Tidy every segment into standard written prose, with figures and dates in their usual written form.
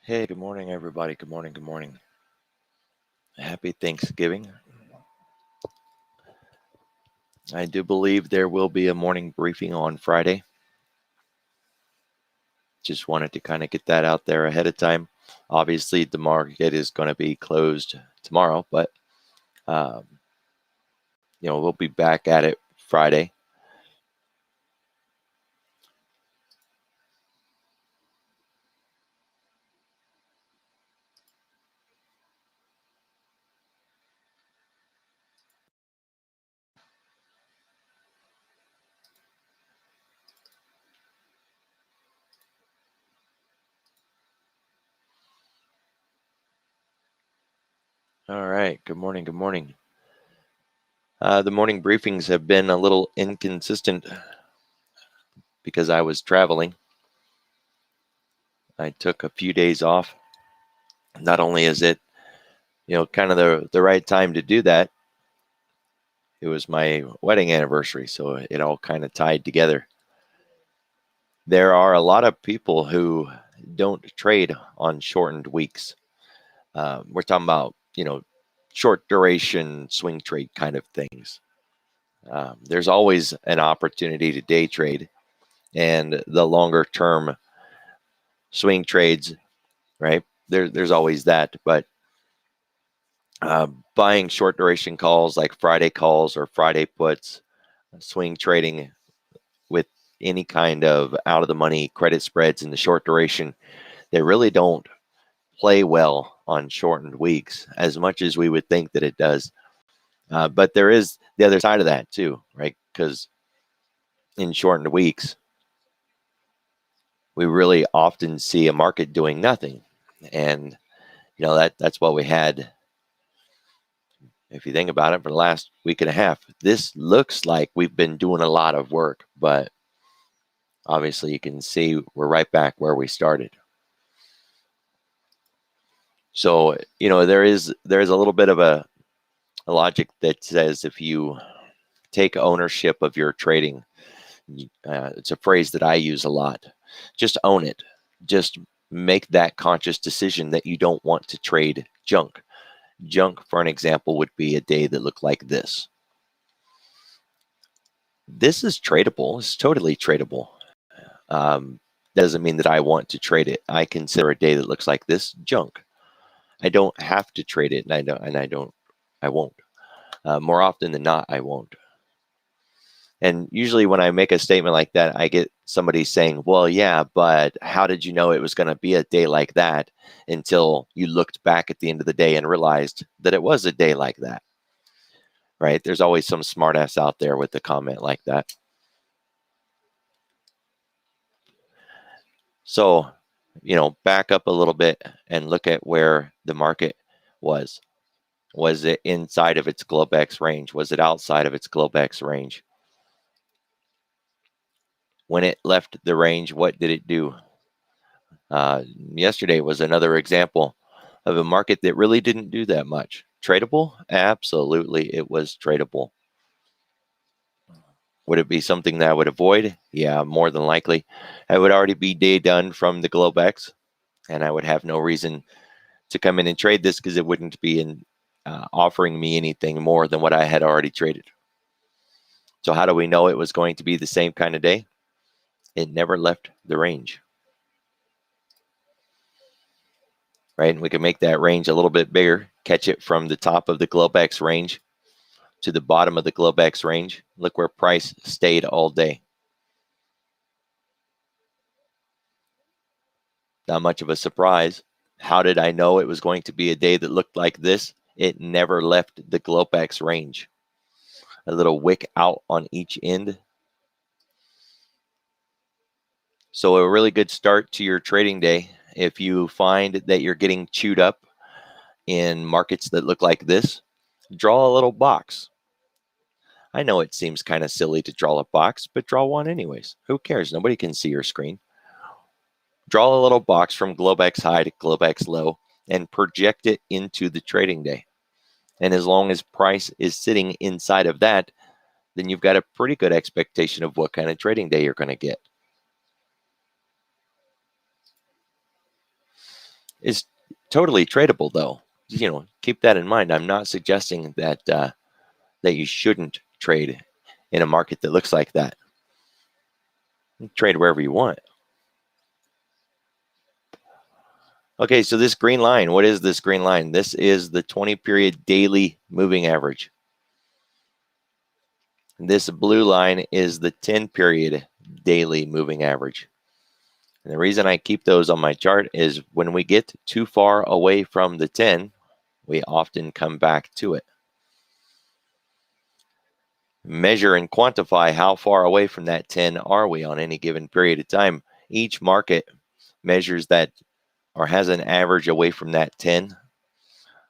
Hey, good morning, everybody. Good morning. Good morning. Happy Thanksgiving. I do believe there will be a morning briefing on Friday. Just wanted to kind of get that out there ahead of time. Obviously, the market is going to be closed tomorrow, but um, we'll be back at it Friday. All right. Good morning. Good morning. The morning briefings have been a little inconsistent because I was traveling. I took a few days off. Not only is it, kind of the right time to do that, it was my wedding anniversary, so it all kind of tied together. There are a lot of people who don't trade on shortened weeks. We're talking about, short duration swing trade kind of things. There's always an opportunity to day trade, and the longer term swing trades, right? There's always that, but buying short duration calls like Friday calls or Friday puts, swing trading with any kind of out of the money credit spreads in the short duration, they really don't play well on shortened weeks as much as we would think that it does. But there is the other side of that too, right? Because in shortened weeks, we really often see a market doing nothing. And, that's what we had. If you think about it, for the last week and a half, this looks like we've been doing a lot of work, but obviously you can see we're right back where we started. So, there's a little bit of a logic that says if you take ownership of your trading, it's a phrase that I use a lot. Just own it. Just make that conscious decision that you don't want to trade junk. Junk, for an example, would be a day that looked like this. This is tradable. It's totally tradable. That doesn't mean that I want to trade it. I consider a day that looks like this junk. I don't have to trade it, and I won't. More often than not, I won't. And usually when I make a statement like that, I get somebody saying, well, yeah, but how did you know it was going to be a day like that until you looked back at the end of the day and realized that it was a day like that, right? There's always some smartass out there with a comment like that. So, back up a little bit and look at where the market was. Was it inside of its Globex range? Was it outside of its Globex range? When it left the range, what did it do? Yesterday was another example of a market that really didn't do that much. Tradable? Absolutely, it was tradable. Would it be something that I would avoid? Yeah, more than likely. I would already be day done from the Globex, and I would have no reason to come in and trade this because it wouldn't be offering me anything more than what I had already traded. So how do we know it was going to be the same kind of day? It never left the range. Right? And we can make that range a little bit bigger, catch it from the top of the Globex range to the bottom of the Globex range. Look where price stayed all day. Not much of a surprise. How did I know it was going to be a day that looked like this? It never left the Globex range. A little wick out on each end. So a really good start to your trading day. If you find that you're getting chewed up in markets that look like this, draw a little box. I know it seems kind of silly to draw a box, but draw one anyways. Who cares? Nobody can see your screen. Draw a little box from Globex high to Globex low and project it into the trading day. And as long as price is sitting inside of that, then you've got a pretty good expectation of what kind of trading day you're going to get. is totally tradable, though. Keep that in mind. I'm not suggesting that that you shouldn't trade in a market that looks like that. Trade wherever you want. Okay, so this green line, what is this green line? This is the 20-period daily moving average. This blue line is the 10-period daily moving average. And the reason I keep those on my chart is when we get too far away from the 10, we often come back to it. Measure and quantify how far away from that 10 are we on any given period of time. Each market measures that or has an average away from that 10.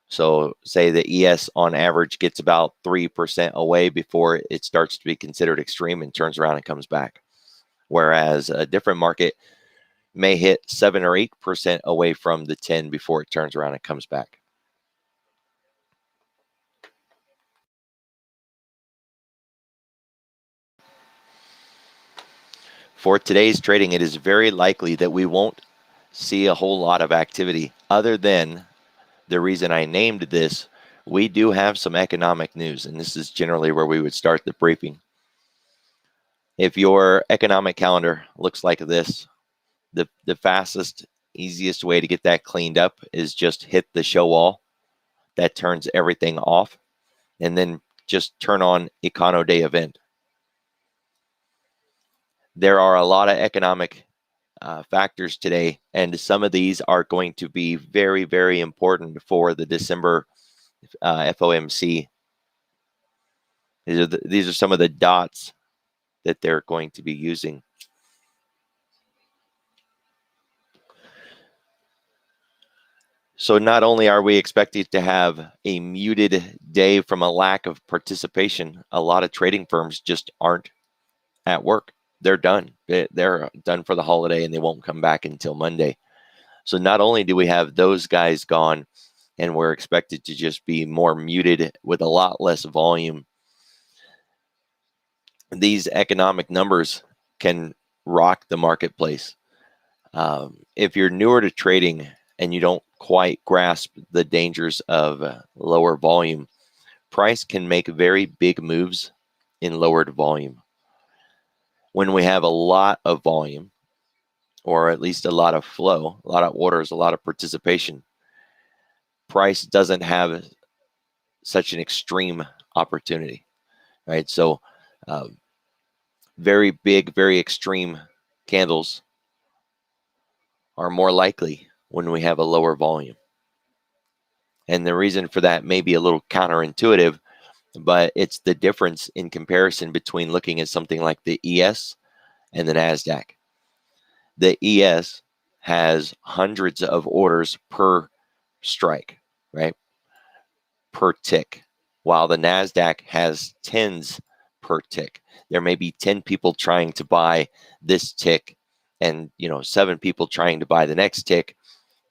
So say the ES on average gets about 3% away before it starts to be considered extreme and turns around and comes back. Whereas a different market may hit 7 or 8% away from the 10 before it turns around and comes back. For today's trading, it is very likely that we won't see a whole lot of activity other than the reason I named this. We do have some economic news, and this is generally where we would start the briefing. If your economic calendar looks like this, the fastest, easiest way to get that cleaned up is just hit the show all. That turns everything off, and then just turn on Econo Day event. There are a lot of economic factors today, and some of these are going to be very, very important for the December FOMC. These are some of the dots that they're going to be using. So not only are we expected to have a muted day from a lack of participation, a lot of trading firms just aren't at work. They're done. They're done for the holiday and they won't come back until Monday. So not only do we have those guys gone, and we're expected to just be more muted with a lot less volume, these economic numbers can rock the marketplace. If you're newer to trading and you don't quite grasp the dangers of lower volume, price can make very big moves in lowered volume. When we have a lot of volume, or at least a lot of flow, a lot of orders, a lot of participation, price doesn't have such an extreme opportunity, right? So very big, very extreme candles are more likely when we have a lower volume. And the reason for that may be a little counterintuitive, but it's the difference in comparison between looking at something like the ES and the NASDAQ. The ES has hundreds of orders per strike, right? Per tick, while the NASDAQ has tens per tick. There may be 10 people trying to buy this tick and 7 people trying to buy the next tick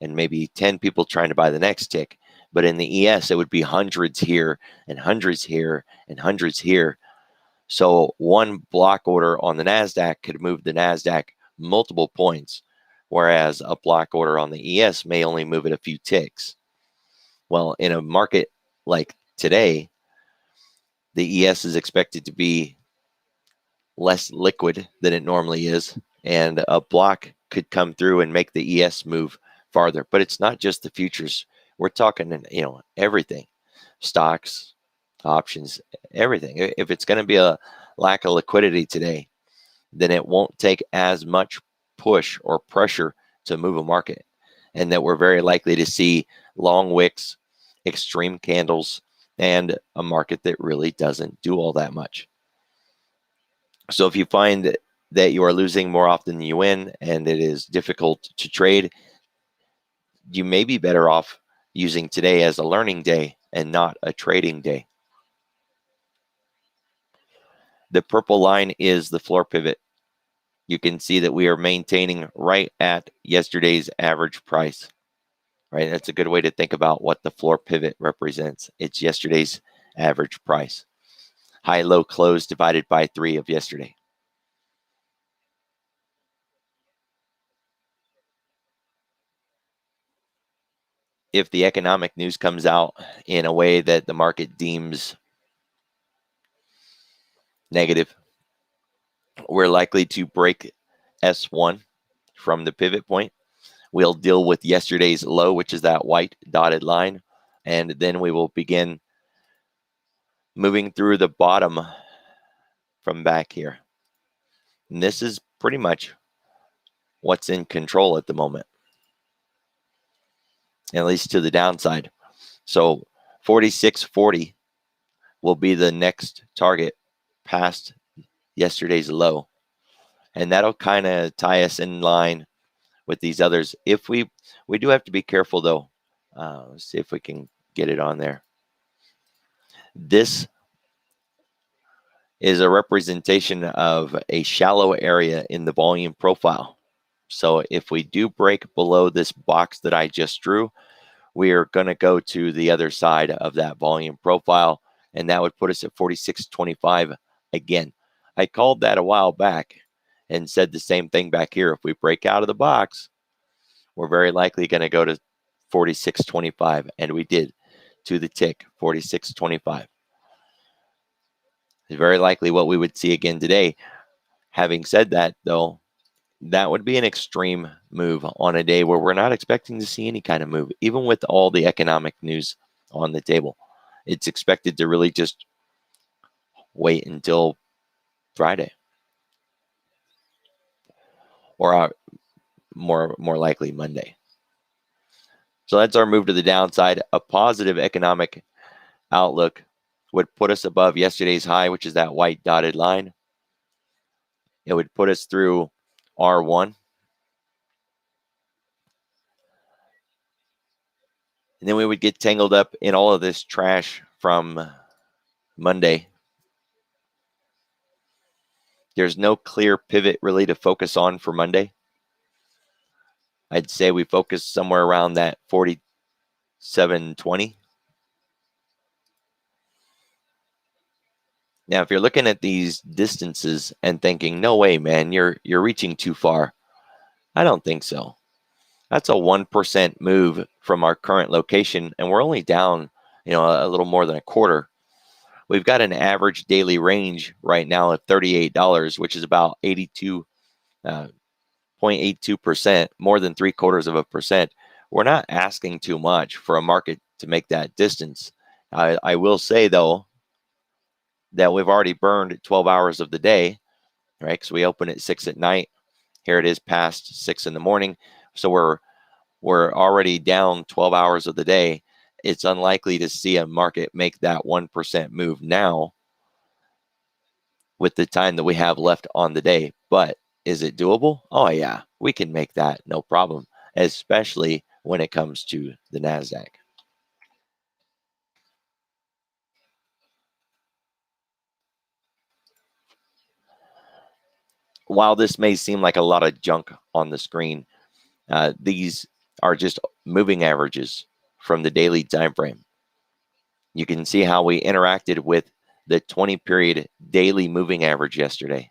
and maybe 10 people trying to buy the next tick. But in the ES, it would be hundreds here and hundreds here and hundreds here. So one block order on the NASDAQ could move the NASDAQ multiple points, whereas a block order on the ES may only move it a few ticks. Well, in a market like today, the ES is expected to be less liquid than it normally is, and a block could come through and make the ES move farther. But it's not just the futures. We're talking, everything, stocks, options, everything. If it's going to be a lack of liquidity today, then it won't take as much push or pressure to move a market, and that we're very likely to see long wicks, extreme candles, and a market that really doesn't do all that much. So if you find that you are losing more often than you win and it is difficult to trade, you may be better off using today as a learning day and not a trading day. The purple line is the floor pivot. You can see that we are maintaining right at yesterday's average price, right? That's a good way to think about what the floor pivot represents. It's yesterday's average price. High, low, close divided by 3 of yesterday. if the economic news comes out in a way that the market deems negative, we're likely to break S1 from the pivot point. We'll deal with yesterday's low, which is that white dotted line, and then we will begin moving through the bottom from back here. And this is pretty much what's in control at the moment, at least to the downside. So 46.40 will be the next target past yesterday's low. And that'll kind of tie us in line with these others. If we do have to be careful though. Let's see if we can get it on there. This is a representation of a shallow area in the volume profile. So if we do break below this box that I just drew, we are going to go to the other side of that volume profile, and that would put us at 46.25 again. I called that a while back and said the same thing back here. If we break out of the box, we're very likely going to go to 46.25, and we did to the tick, 46.25. It's very likely what we would see again today. Having said that, though, that would be an extreme move on a day where we're not expecting to see any kind of move, even with all the economic news on the table. It's expected to really just wait until Friday, or more likely Monday. So that's our move to the downside. A positive economic outlook would put us above yesterday's high, which is that white dotted line. It would put us through R1. And then we would get tangled up in all of this trash from Monday. There's no clear pivot really to focus on for Monday. I'd say we focus somewhere around that 47.20. Now, if you're looking at these distances and thinking, no way, man, you're reaching too far. I don't think so. That's a 1% move from our current location, and we're only down, a little more than a quarter. We've got an average daily range right now of $38, which is about 82.82%, more than 0.75%. We're not asking too much for a market to make that distance. I will say, though, that we've already burned 12 hours of the day, right? Because we open at 6 at night. Here it is past 6 in the morning. So we're already down 12 hours of the day. It's unlikely to see a market make that 1% move now with the time that we have left on the day. But is it doable? Oh, yeah, we can make that, no problem, especially when it comes to the NASDAQ. While this may seem like a lot of junk on the screen, these are just moving averages from the daily time frame. You can see how we interacted with the 20-period daily moving average yesterday.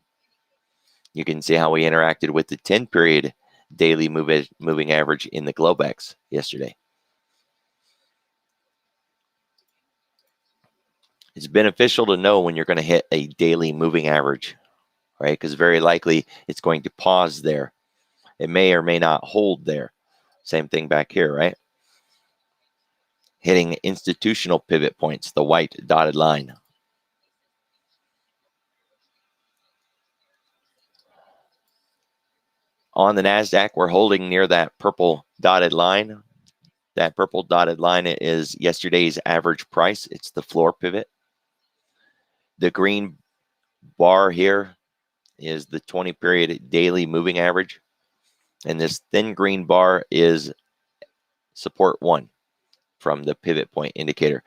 You can see how we interacted with the 10-period daily moving average in the Globex yesterday. It's beneficial to know when you're going to hit a daily moving average, right? Because very likely it's going to pause there. It may or may not hold there. Same thing back here, right? Hitting institutional pivot points, the white dotted line. On the NASDAQ, we're holding near that purple dotted line. That purple dotted line is yesterday's average price. It's the floor pivot. The green bar here is the 20-period daily moving average. And this thin green bar is support 1 from the pivot point indicator.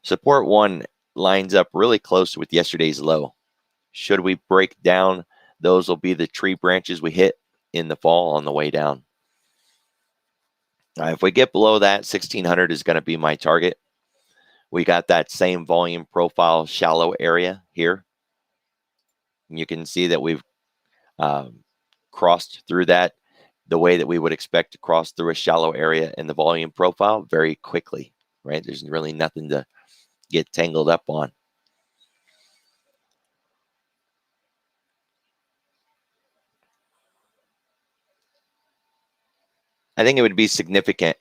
Support 1 lines up really close with yesterday's low. Should we break down, those will be the tree branches we hit in the fall on the way down. If we get below that, 1600 is going to be my target. We got that same volume profile shallow area here. You can see that we've crossed through that. the way that we would expect to cross through a shallow area in the volume profile very quickly, right? There's really nothing to get tangled up on. I think it would be significant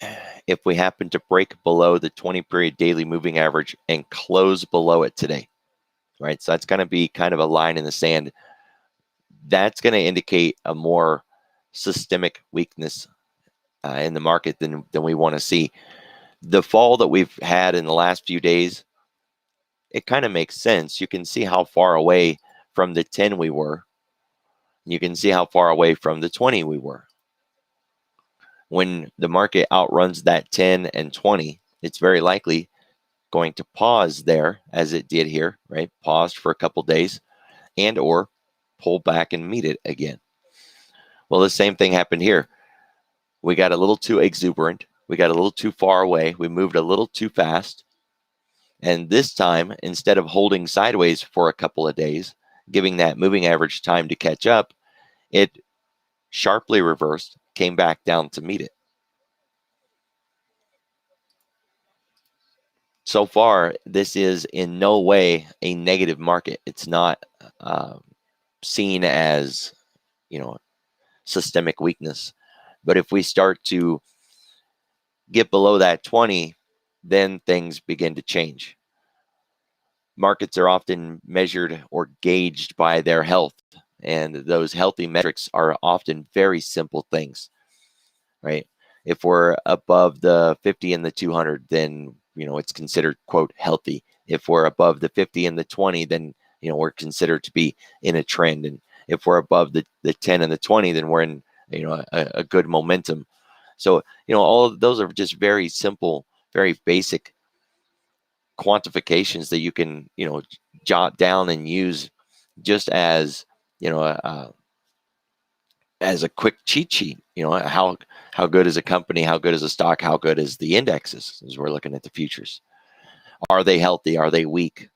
if we happen to break below the 20-period daily moving average and close below it today, right? So that's going to be kind of a line in the sand. That's going to indicate a more systemic weakness in the market than we want to see. The fall that we've had in the last few days, it kind of makes sense. You can see how far away from the 10 we were. You can see how far away from the 20 we were. When the market outruns that 10 and 20, it's very likely going to pause there, as it did here, right? Paused for a couple days and or pull back and meet it again. Well, the same thing happened here. We got a little too exuberant. We got a little too far away. We moved a little too fast. And this time, instead of holding sideways for a couple of days, giving that moving average time to catch up, it sharply reversed, came back down to meet it. So far, this is in no way a negative market. It's not seen as, systemic weakness. But if we start to get below that 20, then things begin to change. Markets are often measured or gauged by their health, and those healthy metrics are often very simple things, right? If we're above the 50 and the 200, then it's considered, quote, healthy. If we're above the 50 and the 20, then we're considered to be in a trend. And if we're above the 10 and the 20, then we're in a good momentum. So all of those are just very simple, very basic quantifications that you can jot down and use just as as a quick cheat sheet. How good is a company, how good is a stock, how good is the indexes, as we're looking at the futures. Are they healthy? Are they weak?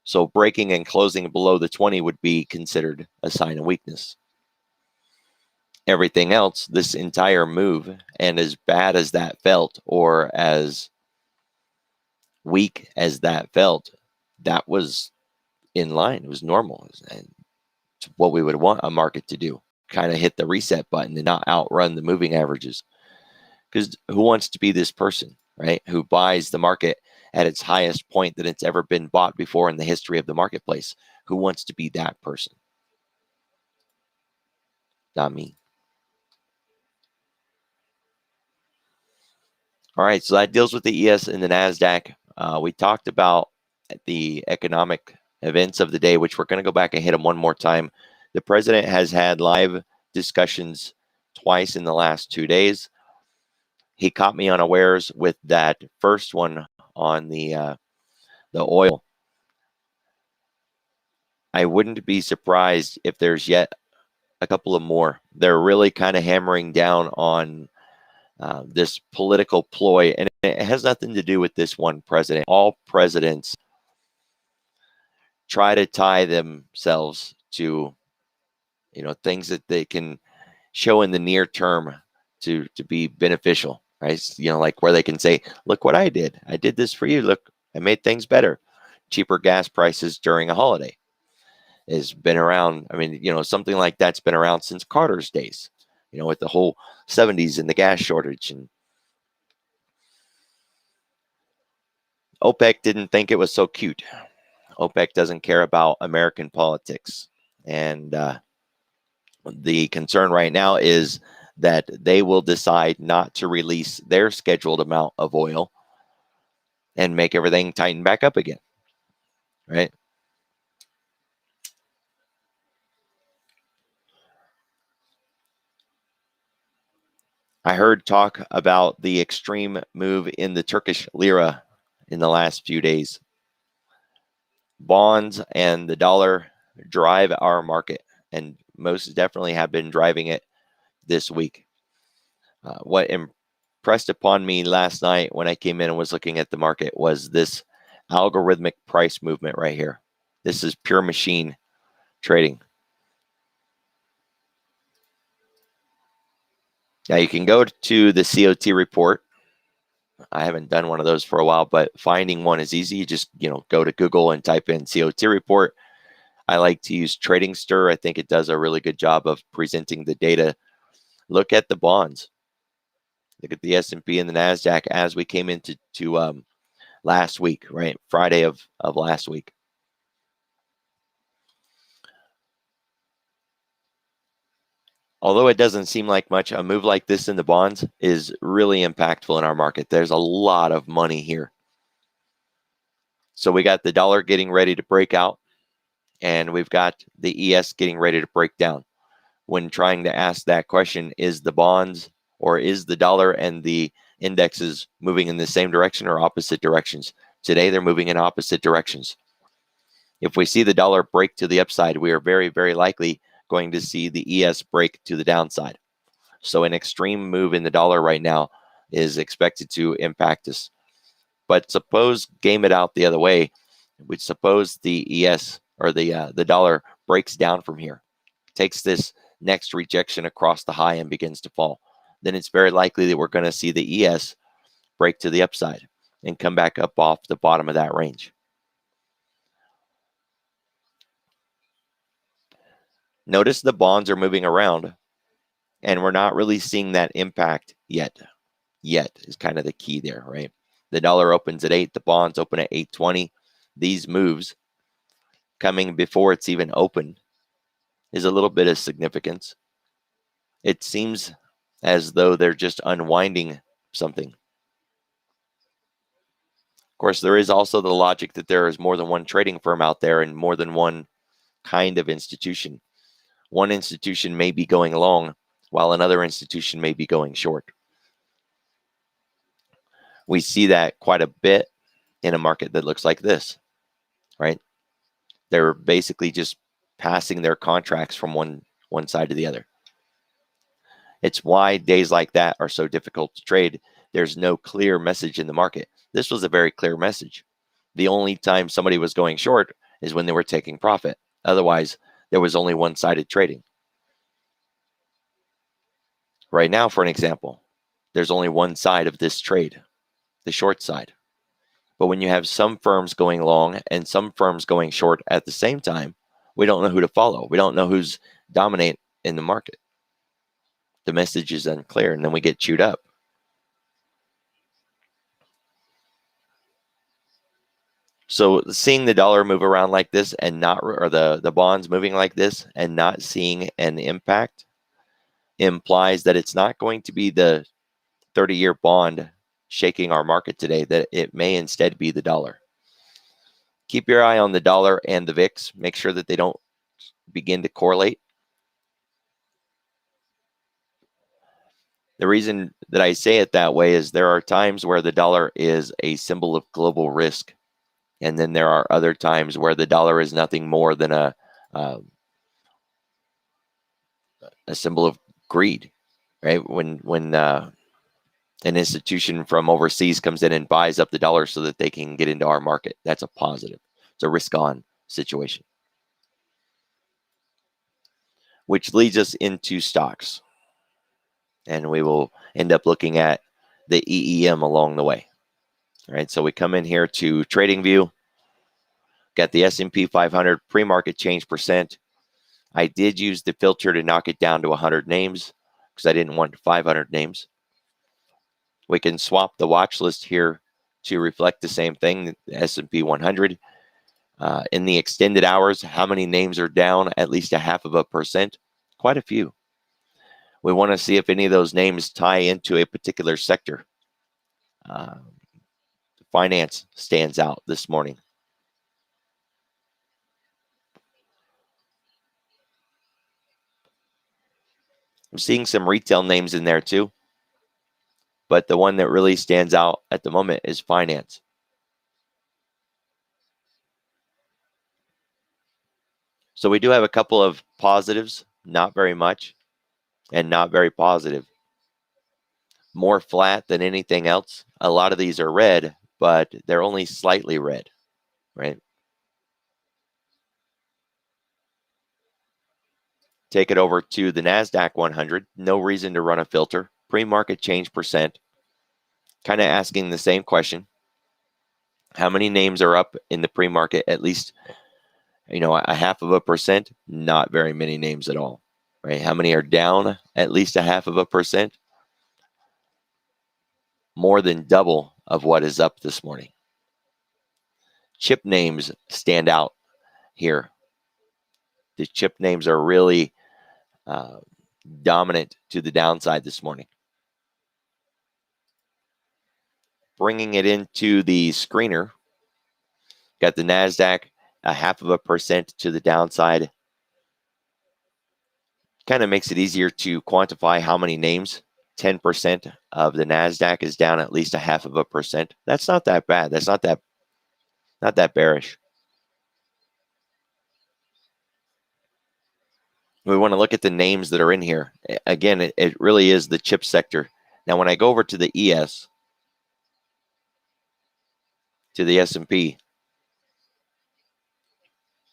So breaking and closing below the 20 would be considered a sign of weakness. Everything else, this entire move, and as bad as that felt, or as weak as that felt, that was in line. It was normal. And it's what we would want a market to do. Kind of hit the reset button and not outrun the moving averages. Because who wants to be this person, right? Who buys the market at its highest point that it's ever been bought before in the history of the marketplace? Who wants to be that person? Not me. All right, so that deals with the ES and the NASDAQ. We talked about the economic events of the day, which we're going to go back and hit them one more time. The president has had live discussions twice in the last 2 days. He caught me unawares with that first one on the oil. I wouldn't be surprised if there's yet a couple of more. They're really kind of hammering down on this political ploy, and it has nothing to do with this one president. All presidents try to tie themselves to things that they can show in the near term to be beneficial, right? Like where they can say, look what I did this for you, look, I made things better. Cheaper gas prices during a holiday has been around. I mean, something like that's been around since Carter's days, with the whole 70s and the gas shortage. And OPEC didn't think it was so cute. OPEC doesn't care about American politics. And the concern right now is that they will decide not to release their scheduled amount of oil and make everything tighten back up again, right? I heard talk about the extreme move in the Turkish Lira in the last few days. Bonds and the dollar drive our market, and most definitely have been driving it this week. What impressed upon me last night when I came in and was looking at the market was this algorithmic price movement right here. This is pure machine trading. Now you can go to the COT report. I haven't done one of those for a while, but finding one is easy. You just, go to Google and type in COT report. I like to use Trading Stir. I think it does a really good job of presenting the data. Look at the bonds. Look at the S&P and the NASDAQ as we came into last week, right? Friday of last week. Although it doesn't seem like much, a move like this in the bonds is really impactful in our market. There's a lot of money here. So we got the dollar getting ready to break out, and we've got the ES getting ready to break down. When trying to ask that question, is the bonds or is the dollar and the indexes moving in the same direction or opposite directions? Today, they're moving in opposite directions. If we see the dollar break to the upside, we are very, very likely going to see the ES break to the downside. So an extreme move in the dollar right now is expected to impact us. But suppose game it out the other way. Which suppose the ES or the dollar breaks down from here, takes this next rejection across the high and begins to fall. Then it's very likely that we're going to see the ES break to the upside and come back up off the bottom of that range. Notice the bonds are moving around, and we're not really seeing that impact yet. Yet is kind of the key there, right? The dollar opens at 8, the bonds open at 8.20. These moves coming before it's even open is a little bit of significance. It seems as though they're just unwinding something. Of course, there is also the logic that there is more than one trading firm out there and more than one kind of institution. One institution may be going long while another institution may be going short. We see that quite a bit in a market that looks like this, right? They're basically just passing their contracts from one side to the other. It's why days like that are so difficult to trade. There's no clear message in the market. This was a very clear message. The only time somebody was going short is when they were taking profit. Otherwise, there was only one-sided trading. Right now, for an example, there's only one side of this trade, the short side. But when you have some firms going long and some firms going short at the same time, we don't know who to follow. We don't know who's dominate in the market. The message is unclear, and then we get chewed up. So seeing the dollar move around like this and not, or the bonds moving like this and not seeing an impact implies that it's not going to be the 30-year bond shaking our market today, that it may instead be the dollar. Keep your eye on the dollar and the VIX. Make sure that they don't begin to correlate. The reason that I say it that way is there are times where the dollar is a symbol of global risk. And then there are other times where the dollar is nothing more than a symbol of greed, right? When an institution from overseas comes in and buys up the dollar so that they can get into our market, that's a positive. It's a risk-on situation. Which leads us into stocks. And we will end up looking at the EEM along the way. All right, so we come in here to TradingView. Got the S&P 500 pre-market change percent. I did use the filter to knock it down to 100 names because I didn't want 500 names. We can swap the watch list here to reflect the same thing, the S&P 100. In the extended hours, how many names are down at least 0.5%? Quite a few. We want to see if any of those names tie into a particular sector. Finance stands out this morning. I'm seeing some retail names in there too, but the one that really stands out at the moment is finance. So we do have a couple of positives, not very much, and not very positive. More flat than anything else. A lot of these are red, but they're only slightly red, right? Take it over to the NASDAQ 100. No reason to run a filter. pre-market change percent, kind of asking the same question. How many names are up in the pre-market? At least, a 0.5%? Not very many names at all, right? How many are down at least 0.5%? More than double of what is up this morning. Chip names stand out here. The chip names are really dominant to the downside this morning. Bringing it into the screener, got the NASDAQ 0.5% to the downside. Kind of makes it easier to quantify how many names. 10% of the NASDAQ is down at least 0.5%. That's not that bad. That's not that bearish. We want to look at the names that are in here. Again, it really is the chip sector. Now, when I go over to the ES, to the S&P,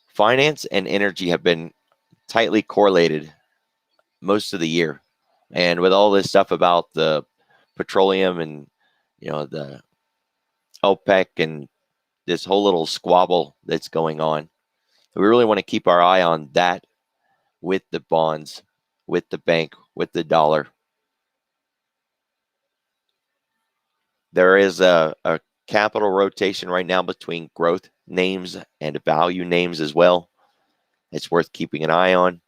finance and energy have been tightly correlated most of the year. And with all this stuff about the petroleum and, the OPEC and this whole little squabble that's going on, we really want to keep our eye on that with the bonds, with the bank, with the dollar. There is a capital rotation right now between growth names and value names as well. It's worth keeping an eye on.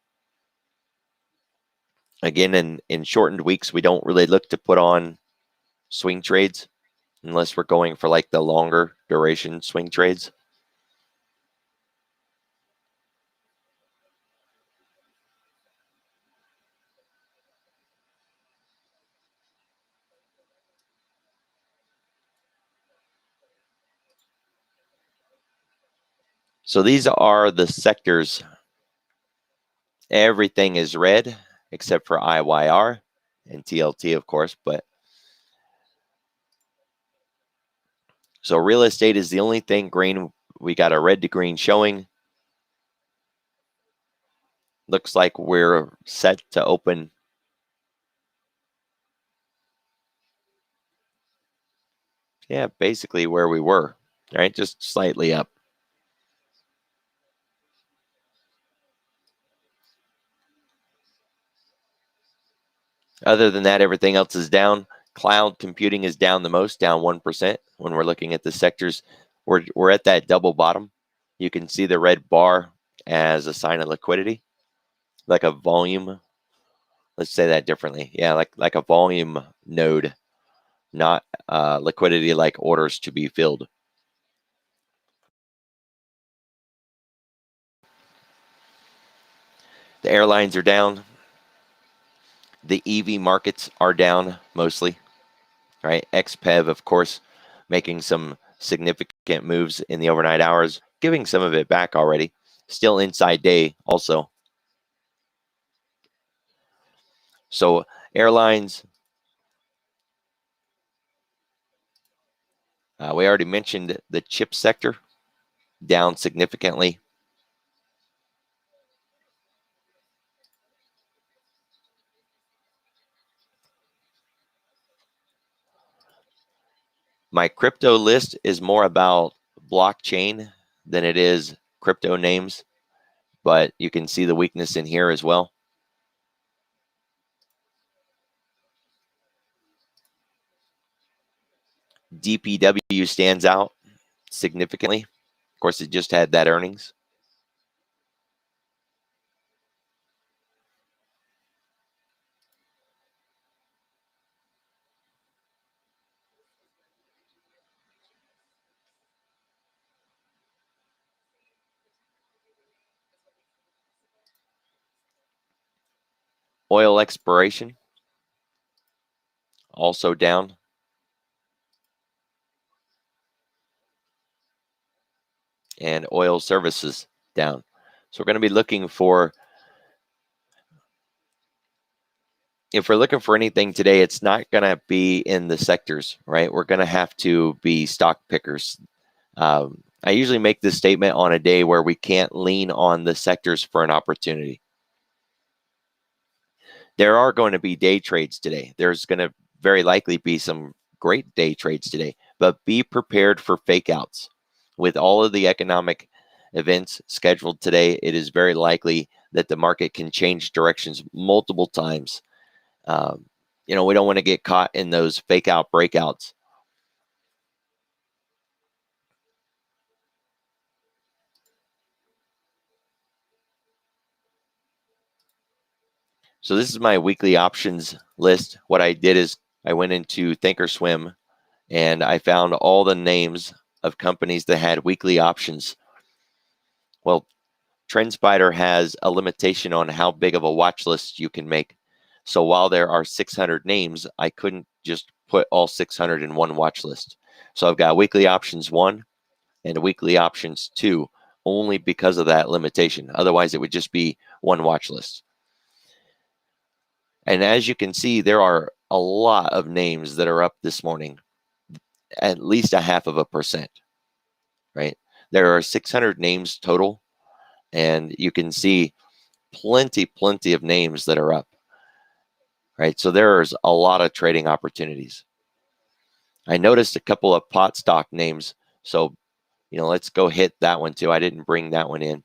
Again, in shortened weeks, we don't really look to put on swing trades unless we're going for like the longer duration swing trades. So these are the sectors. Everything is red except for IYR and TLT, of course. But so real estate is the only thing green. We got a red to green showing. Looks like we're set to open. Yeah, basically where we were, right? Just slightly up. Other than that, everything else is down. Cloud computing is down the most, down 1% when we're looking at the sectors. We're at that double bottom. You can see the red bar as a sign of liquidity, like a volume. Let's say that differently. Yeah, like a volume node, not liquidity like orders to be filled. The airlines are down. The EV markets are down mostly, right? XPEV, of course, making some significant moves in the overnight hours, giving some of it back already. Still inside day also. So airlines, we already mentioned the chip sector down significantly. My crypto list is more about blockchain than it is crypto names, but you can see the weakness in here as well. DPW stands out significantly. Of course, it just had that earnings. Oil exploration also down. And oil services down. So we're going to be looking for, if we're looking for anything today, it's not going to be in the sectors, right? We're going to have to be stock pickers. I usually make this statement on a day where we can't lean on the sectors for an opportunity. There are going to be day trades today. There's going to very likely be some great day trades today, but be prepared for fake outs. With all of the economic events scheduled today, it is very likely that the market can change directions multiple times. We don't want to get caught in those fake out breakouts. So this is my weekly options list. What I did is I went into Thinkorswim and I found all the names of companies that had weekly options. Well, TrendSpider has a limitation on how big of a watch list you can make. So while there are 600 names, I couldn't just put all 600 in one watch list. So I've got weekly options 1 and weekly options 2 only because of that limitation. Otherwise, it would just be one watch list. And as you can see, there are a lot of names that are up this morning, at least 0.5%, right? There are 600 names total, and you can see plenty of names that are up, right? So there's a lot of trading opportunities. I noticed a couple of pot stock names, so let's go hit that one too. I didn't bring that one in.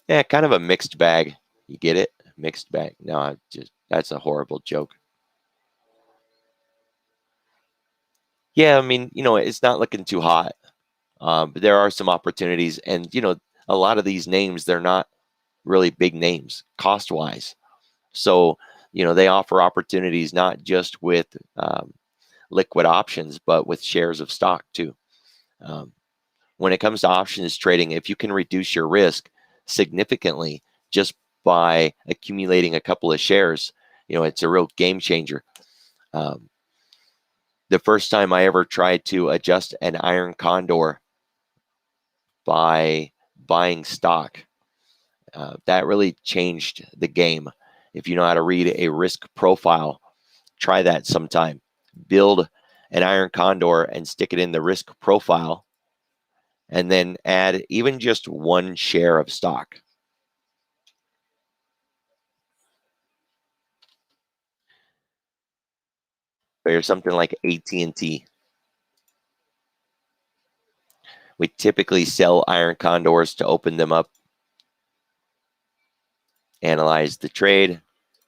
Yeah, kind of a mixed bag. You get it? Mixed bag. No, that's a horrible joke. Yeah, I mean, it's not looking too hot, but there are some opportunities, and a lot of these names, they're not really big names cost wise. So they offer opportunities not just with liquid options, but with shares of stock too. When it comes to options trading, if you can reduce your risk significantly just by accumulating a couple of shares, it's a real game changer. The first time I ever tried to adjust an iron condor by buying stock, that really changed the game. If you know how to read a risk profile, try that sometime. Build an iron condor and stick it in the risk profile, and then add even just one share of stock. Or something like AT&T. We typically sell iron condors to open them up, analyze the trade,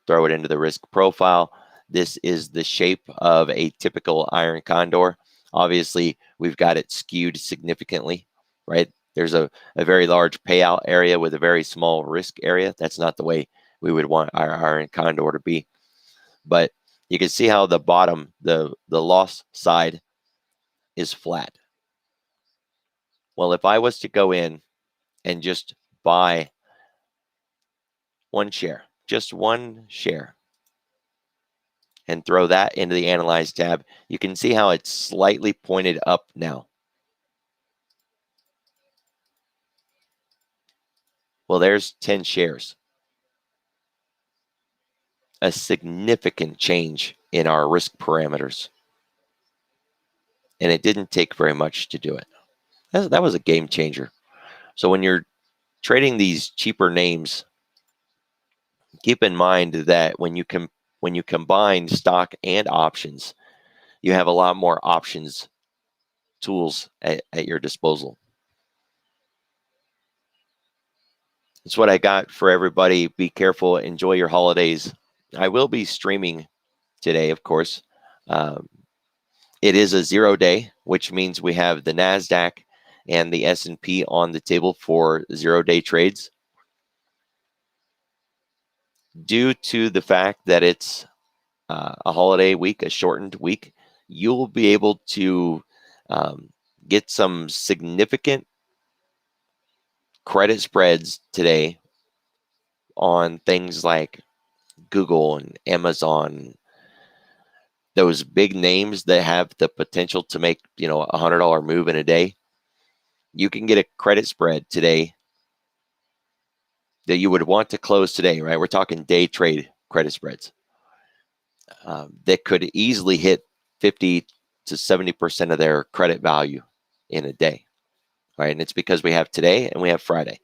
throw it into the risk profile. This is the shape of a typical iron condor. Obviously, we've got it skewed significantly, right? There's a very large payout area with a very small risk area. That's not the way we would want our iron condor to be. But you can see how the bottom, the loss side, is flat. Well, if I was to go in and just buy one share, just one share, and throw that into the Analyze tab, you can see how it's slightly pointed up now. Well, there's 10 shares. A significant change in our risk parameters. And it didn't take very much to do it. That was a game changer. So when you're trading these cheaper names, keep in mind that when you combine stock and options, you have a lot more options tools at your disposal. That's what I got for everybody. Be careful. Enjoy your holidays. I will be streaming today, of course. It is a 0 day, which means we have the NASDAQ and the S&P on the table for 0 day trades. Due to the fact that it's a holiday week, a shortened week, you will be able to get some significant credit spreads today on things like Google and Amazon, those big names that have the potential to make, a $100 move in a day. You can get a credit spread today that you would want to close today, right? We're talking day trade credit spreads that could easily hit 50 to 70% of their credit value in a day, right? And it's because we have today and we have Friday.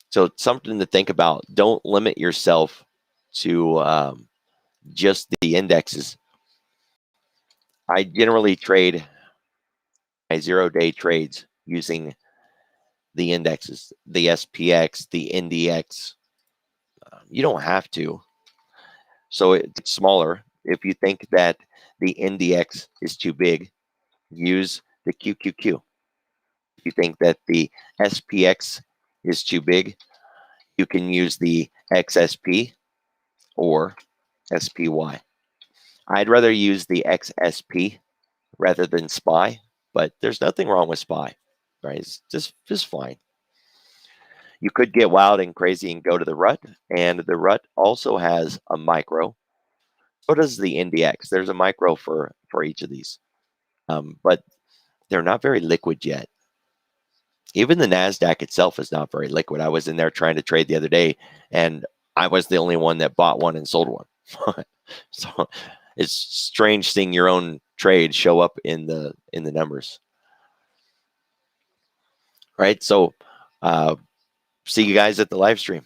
So it's something to think about. Don't limit yourself to just the indexes. I generally trade my 0-day trades using the indexes, the SPX, the NDX. You don't have to. So it's smaller. If you think that the NDX is too big, use the QQQ. If you think that the SPX is too big, you can use the XSP or SPY. I'd rather use the XSP rather than SPY, but there's nothing wrong with SPY, right? It's just fine. You could get wild and crazy and go to the rut, and the rut also has a micro. So does the NDX. There's a micro for each of these, but they're not very liquid yet. Even the NASDAQ itself is not very liquid. I was in there trying to trade the other day, and I was the only one that bought one and sold one. So it's strange seeing your own trade show up in the numbers. Right. So see you guys at the live stream.